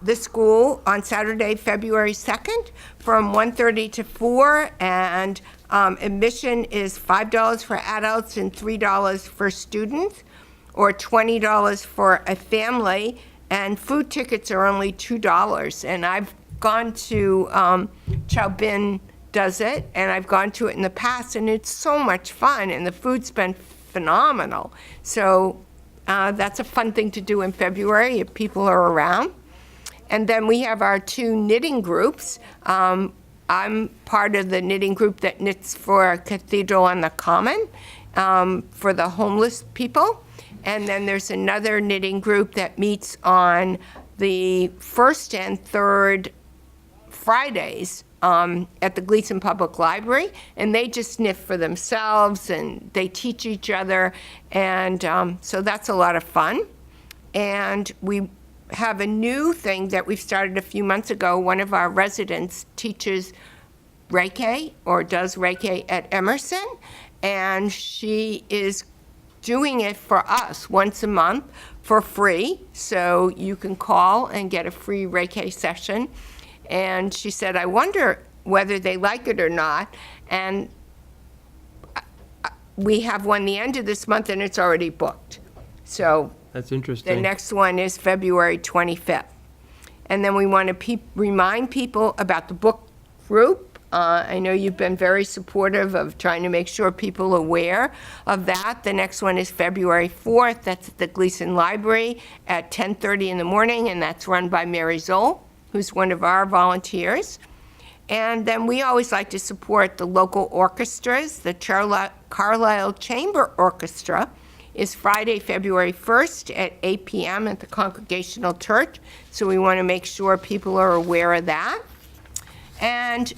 the school on Saturday, February 2nd from 1:30 to 4, and admission is $5 for adults and $3 for students, or $20 for a family, and food tickets are only $2. And I've gone to Chow Bin does it, and I've gone to it in the past, and it's so much fun, and the food's been phenomenal. So that's a fun thing to do in February if people are around. And then we have our 2 knitting groups. I'm part of the knitting group that knits for Cathedral on the Common for the homeless people. And then there's another knitting group that meets on the first and third Fridays at the Gleason Public Library, and they just knit for themselves, and they teach each other, and so that's a lot of fun. And we have a new thing that we've started a few months ago. One of our residents teaches Reiki, or does Reiki at Emerson, and she is doing it for us once a month for free, so you can call and get a free Reiki session. And she said, I wonder whether they like it or not. And we have one the end of this month, and it's already booked. So That's the interesting. next one is February 25th. And then we want to remind people about the book group. I know you've been very supportive of trying to make sure people are aware of that. The next one is February 4th. That's at the Gleason Library at 10:30 in the morning, and that's run by Mary Zoll, who's one of our volunteers. And then we always like to support the local orchestras. The Carlisle Chamber Orchestra is Friday, February 1st at 8 p.m. at the Congregational Church. So we want to make sure people are aware of that. And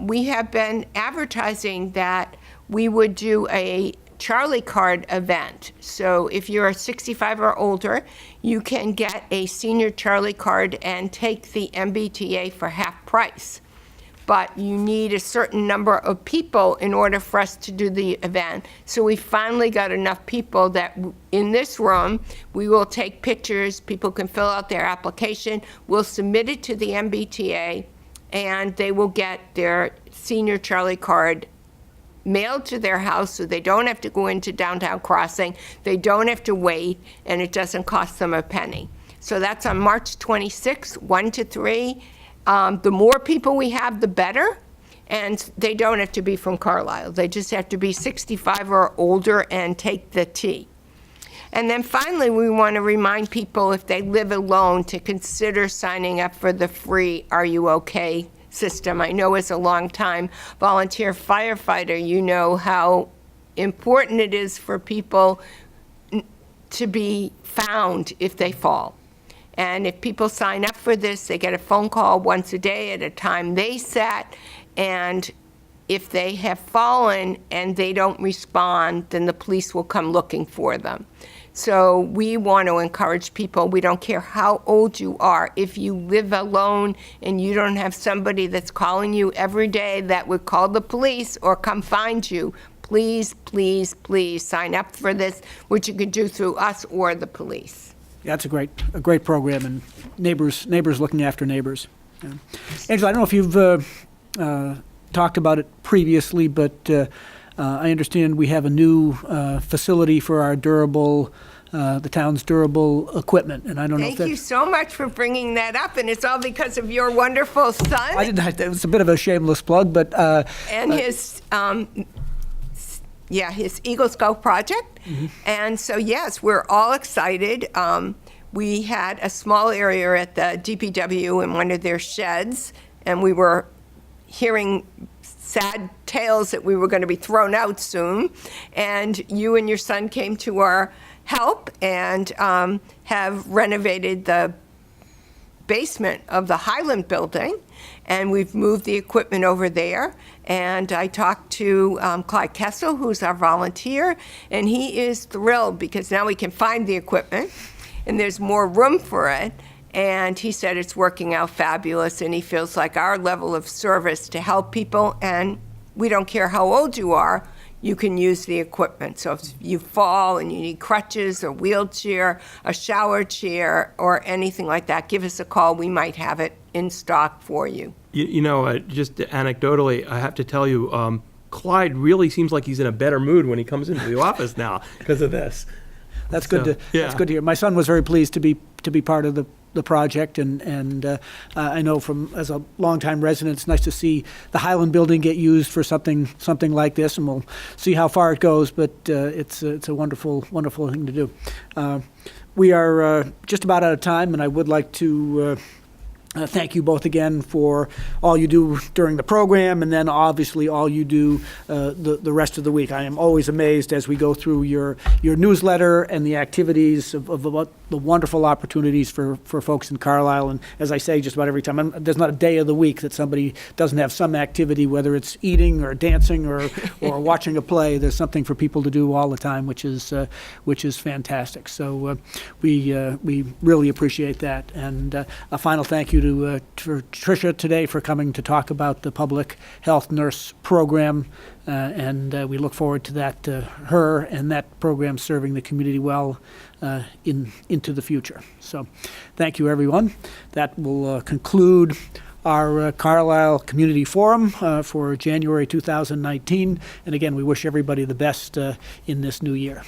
we have been advertising that we would do a Charlie Card event. So if you're 65 or older, you can get a senior Charlie Card and take the MBTA for half price. but you need a certain number of people in order for us to do the event. So we finally got enough people that in this room, we will take pictures, people can fill out their application, we'll submit it to the MBTA, and they will get their senior Charlie card mailed to their house, so they don't have to go into downtown Crossing, they don't have to wait, and it doesn't cost them a penny. So that's on March 26th, 1 to 3. The more people we have, the better, and they don't have to be from Carlisle. They just have to be 65 or older and take the T. And then finally, we want to remind people, if they live alone, to consider signing up for the free Are You OK system. I know as a long-time volunteer firefighter, you know how important it is for people to be found if they fall. And if people sign up for this, they get a phone call once a day at a time they set, and if they have fallen and they don't respond, then the police will come looking for them. So we want to encourage people, we don't care how old you are, if you live alone and you don't have somebody that's calling you every day that would call the police or come find you, please, please, please sign up for this, which you can do through us or the police. Yeah, it's a great program, and neighbors looking after neighbors. Yeah. Angela, I don't know if you've talked about it previously, but I understand we have a new facility for our the town's durable equipment, and I don't know if that's... Thank you so much for bringing that up, and it's all because of your wonderful son. It was a bit of a shameless plug, but... and his Eagle Scout project. Mm-hmm. And so, yes, we're all excited. We had a small area at the DPW in one of their sheds, and we were hearing sad tales that we were going to be thrown out soon. And you and your son came to our help and have renovated the basement of the Highland building, and we've moved the equipment over there. And I talked to Clyde Kessel, who's our volunteer, and he is thrilled because now we can find the equipment and there's more room for it. And he said it's working out fabulous, and he feels like our level of service to help people, and we don't care how old you are, you can use the equipment. So if you fall and you need crutches or wheelchair, a shower chair, or anything like that, give us a call. We might have it in stock for you. You know, just anecdotally, I have to tell you, Clyde really seems like he's in a better mood when he comes into the office now because of this. That's good to That's good to hear. My son was very pleased to be part of the project, and I know from as a longtime resident, it's nice to see the Highland building get used for something like this, and we'll see how far it goes. But it's a wonderful thing to do. We are just about out of time, and I would like to thank you both again for all you do during the program, and then obviously all you do the rest of the week. I am always amazed as we go through your newsletter and the activities of what the wonderful opportunities for folks in Carlisle. And as I say, just about every time, there's not a day of the week that somebody doesn't have some activity, whether it's eating or dancing or watching a play. There's something for people to do all the time, which is fantastic. So we really appreciate that. And a final thank you to Tricia today for coming to talk about the public health nurse program, and we look forward to that, her and that program serving the community well into the future. So thank you, everyone. That will conclude our Carlisle Community Forum for January 2019. And again, we wish everybody the best in this new year.